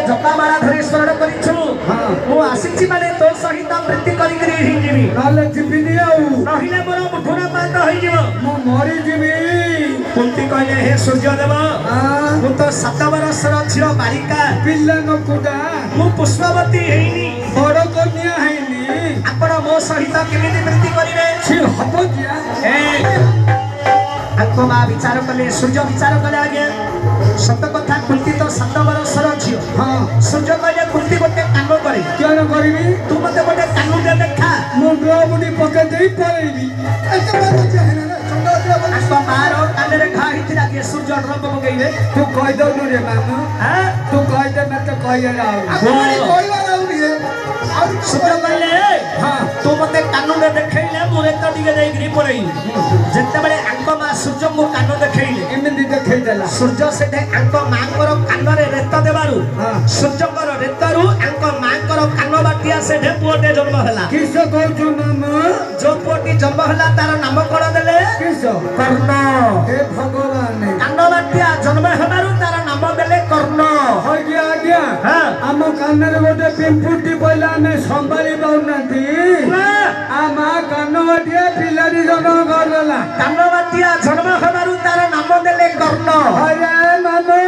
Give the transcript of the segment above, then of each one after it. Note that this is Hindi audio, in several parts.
जपामाला धरी स्मरण करिछु मु आसीछि माने तो सहित प्रीति करी करी ही जीवी नाले जीविनी आउ नहिले मोर मुठुरा पात होई जीव मु मरी जीवी कुंती कहले हे सूर्य देव मु तो 7 वर्षर छिरो बालिका पिल्ला नकुडा मु पुष्पवती हेइनी बड़ कन्या हेइनी आपण मो सहित केमिति प्रीति करिवे छि हबो जिया ए आको मा विचार कले सूर्य विचार कले आगे सत कथा कुंती तो 7 वर्षर छियो हां सूर्य कहले कुंती गोटे काम करे केन करबी तू मते गोटे कानू दे देखा मु ड्रोबडी पके देई परेबी एते बात चाहे ना चंदा दे बोल आको मारो कानरे घा हिथिला के सूर्य ड्रप पकेइबे तू कह दो न रे मामू हां तू कह दे मैं तो कह राउ कोई कहवा राउ रे और सूर्य कहले हां तू मते कानू दे देखैले मोरे त दिगे जाई ग्री परेई जत्ते बेले आको मा सूर्य को कानो देखैले एमि देखै देला सूर्य सेठे आको मांकर कानरे रेत देबारु सूर्यकर रेतरु आको मांकर कानो बाटिया सेठे पुओटे जन्म हला किस कहू मामू जो पुओटी जन्म हला तार नाम कोन देले किस कर्ण हे भगवान कानो बाटिया जन्म हेबारु तार नाम देले कर्ण हो गया आज्ञा हां आम कानरे गोटे पिंपुटी पइला में संभाली पाउनाती आमा कानो बाटिया पिलारी जन्म करला कानो बाटिया जन्म हेबारु तार नाम देले कर्ण अरे मामू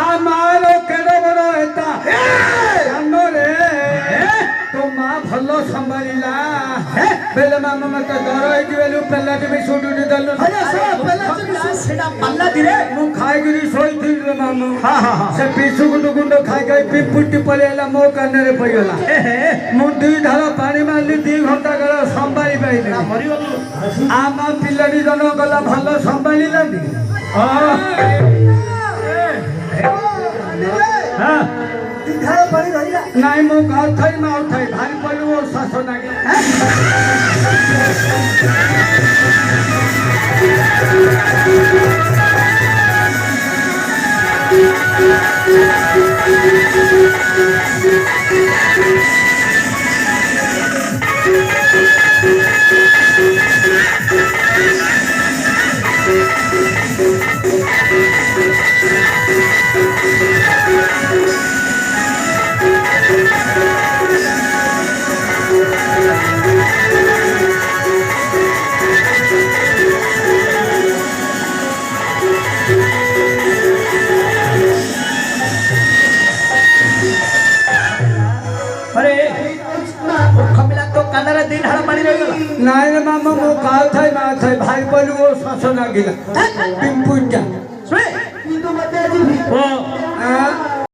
आमारो केडो बड़ हेता कानो रे तो मां भलो संभालीला बेले मामा मत डर होई गेलु पेलाटी में सुडुडी दलु अरे सब पेलाटी में सेडा पल्ला दिरे मु खाई गिरी सोई थी रे मामू हां हां से पिसु गुंड गुंड खाई गई पिपुटी पलेला मो कानरे पइला मु दी धारा पानी मारली 2 घंटा गला संभाली पाइले मरि गलु आमा पिलाडी जन गला भलो संभालीला नी हां हां दिधार पानी रहिला नाइ मो गाल थई माउ थई भारी पलु ओ सासो नागे अरे खमिला तो कानरे दिन हाड़ पानी रहि गला नाइ रे मामा मो गाल थई मा थई भारी पलु ओ सासो नागिला पिंपुटा सुए तू मते आजी ओ हां